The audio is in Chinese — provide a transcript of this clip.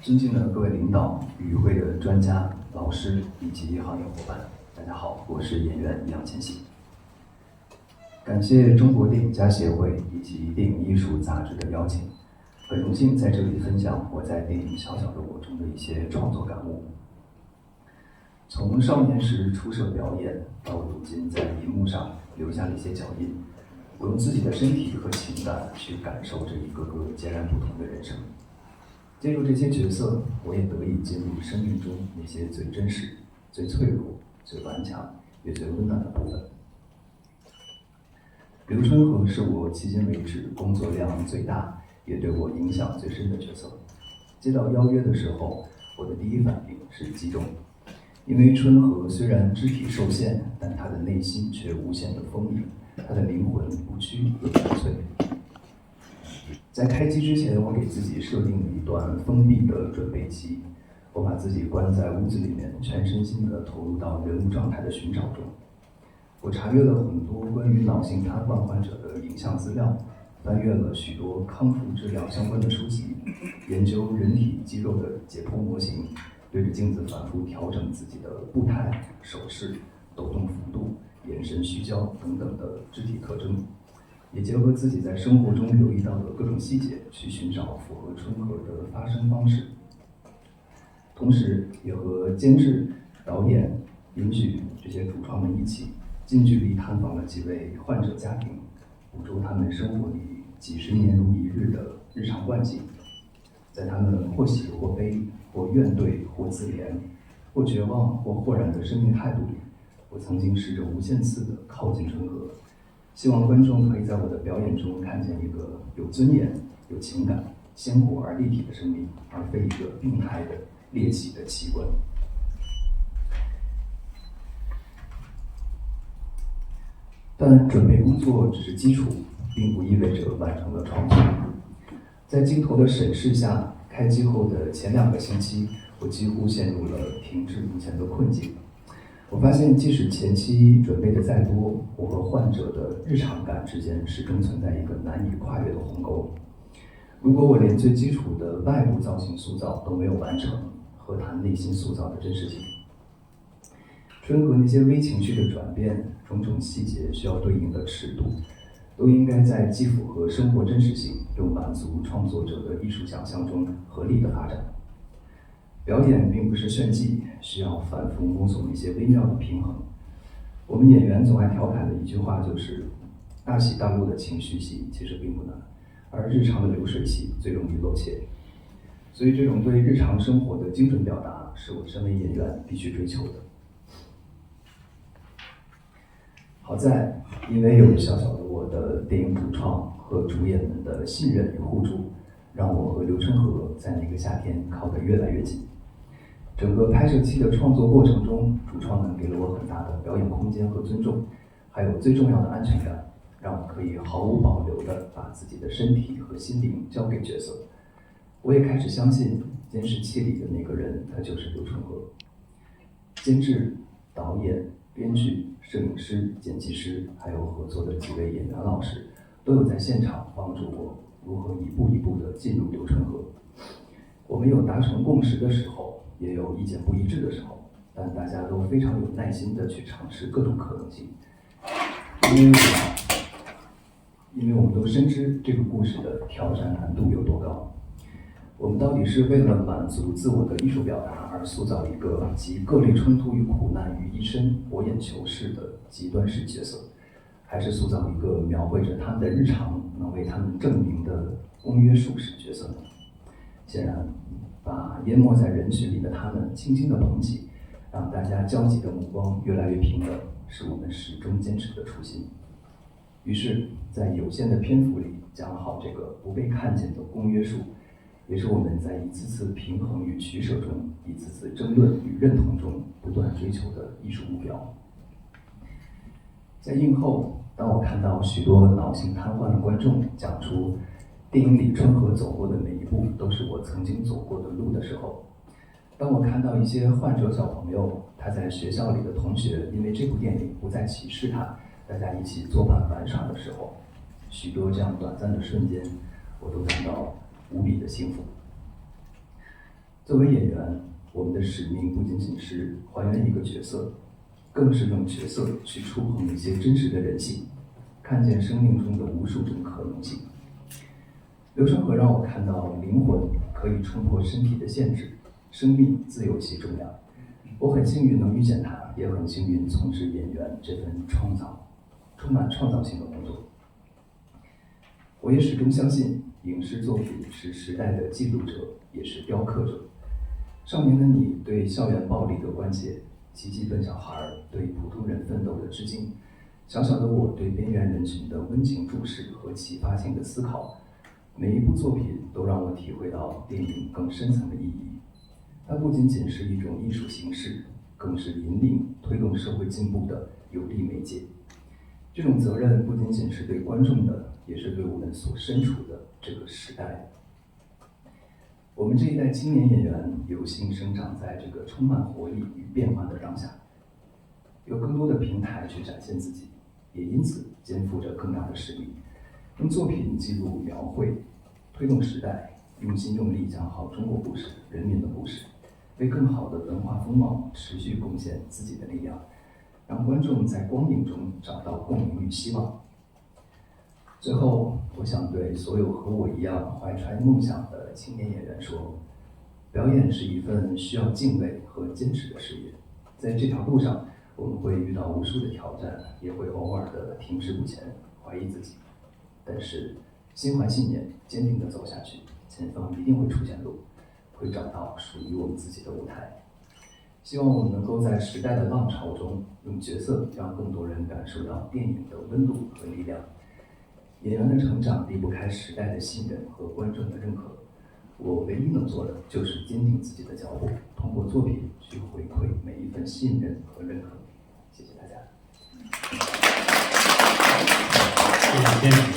尊敬的各位领导、与会的专家、老师以及行业伙伴，大家好，我是演员易烊千玺。感谢中国电影家协会以及电影艺术杂志的邀请，很荣幸在这里分享我在电影《小小的我》中的一些创作感悟。从少年时初涉表演，到如今在荧幕上留下了一些脚印，我用自己的身体和情感去感受着一个个截然不同的人生。借助这些角色，我也得以进入生命中那些最真实、最脆弱、最顽强也最温暖的部分。刘春和是我迄今为止工作量最大，也对我影响最深的角色。接到邀约的时候，我的第一反应是激动，因为春和虽然肢体受限，但他的内心却无限的丰盈，他的灵魂不屈又纯粹。在开机之前，我给自己设定了一段封闭的准备期，我把自己关在屋子里面，全身心地投入到人物状态的寻找中。我查阅了很多关于脑性瘫痪患者的影像资料，翻阅了许多康复治疗相关的书籍，研究人体肌肉的解剖模型，对着镜子反复调整自己的步态、手势、抖动幅度、眼神虚焦等等的肢体特征，也结合自己在生活中留意到的各种细节，去寻找符合春和的发声方式。同时，也和监制、导演、编剧这些主创们一起，近距离探访了几位患者家庭，捕捉他们生活里几十年如一日的日常惯性。在他们或喜或悲、或怨怼或自怜、或绝望或豁然的生命态度里，我曾经试着无限次地靠近春和，希望观众可以在我的表演中看见一个有尊严、有情感、鲜活而立体的生命，而非一个病态的、猎奇的器官。但准备工作只是基础，并不意味着完成了创作。在镜头的审视下，开机后的前2个星期，我几乎陷入了停滞不前的困境。我发现，即使前期准备的再多，我和患者的日常感之间始终存在一个难以跨越的鸿沟。如果我连最基础的外部造型塑造都没有完成，何谈内心塑造的真实性？春和那些微情绪的转变，种种细节需要对应的尺度，都应该在既符合生活真实性，又满足创作者的艺术想象中合理的发展。表演并不是炫技，需要反复摸索一些微妙的平衡。我们演员总爱调侃的一句话就是：大起大落的情绪戏其实并不难，而日常的流水戏最容易露怯。所以，这种对日常生活的精准表达，是我身为演员必须追求的。好在，因为有小小的我的电影主创和主演们的信任与互助，让我和刘春和在那个夏天靠得越来越近。整个拍摄期的创作过程中，主创们给了我很大的表演空间和尊重，还有最重要的安全感，让我可以毫无保留地把自己的身体和心灵交给角色。我也开始相信，监视器里的那个人，他就是刘春和。监制、导演、编剧、摄影师、剪辑师，还有合作的几位演员老师，都有在现场帮助我如何一步一步地进入刘春和。我们有达成共识的时候，也有意见不一致的时候，但大家都非常有耐心地去尝试各种可能性，因为我们都深知这个故事的挑战难度有多高。我们到底是为了满足自我的艺术表达而塑造一个集各类冲突与苦难于一身、博眼球式的极端式角色，还是塑造一个描绘着他们的日常、能为他们证明的公约数式角色呢？显然，把淹没在人群里的他们轻轻地捧起，让大家焦急的目光越来越平等，是我们始终坚持的初心。于是，在有限的篇幅里讲好这个不被看见的公约数，也是我们在一次次平衡与取舍中，一次次争论与认同中不断追求的艺术目标。在映后，当我看到许多脑性瘫痪的观众讲出电影里春和走过的每一步都是我曾经走过的路的时候，当我看到一些患者小朋友，他在学校里的同学因为这部电影不再歧视他，大家一起作伴玩耍的时候，许多这样短暂的瞬间，我都感到无比的幸福。作为演员，我们的使命不仅仅是还原一个角色，更是用角色去触碰一些真实的人性，看见生命中的无数种可能性。流川河让我看到灵魂可以冲破身体的限制，生命自有其重量。我很幸运能遇见他，也很幸运从事演员这份充满创造性的工作。我也始终相信，影视作品是时代的记录者，也是雕刻者。少年的你对校园暴力的关切，奇迹笨小孩对普通人奋斗的致敬，小小的我对边缘人群的温情注视和启发性的思考，每一部作品都让我体会到电影更深层的意义。它不仅仅是一种艺术形式，更是引领推动社会进步的有力媒介。这种责任不仅仅是对观众的，也是对我们所身处的这个时代的。我们这一代青年演员有幸生长在这个充满活力与变化的当下，有更多的平台去展现自己，也因此肩负着更大的使命，用作品记录、描绘、推动时代，用心用力讲好中国故事、人民的故事，为更好的文化风貌持续贡献自己的力量，让观众在光影中找到共鸣与希望。最后，我想对所有和我一样怀揣梦想的青年演员说，表演是一份需要敬畏和坚持的事业，在这条路上，我们会遇到无数的挑战，也会偶尔的停滞不前，怀疑自己，但是心怀信念，坚定地走下去，前方一定会出现路，会找到属于我们自己的舞台。希望我们能够在时代的浪潮中，用角色让更多人感受到电影的温度和力量。演员的成长离不开时代的信任和观众的认可，我唯一能做的就是坚定自己的脚步，通过作品去回馈每一份信任和认可。谢谢大家。谢谢。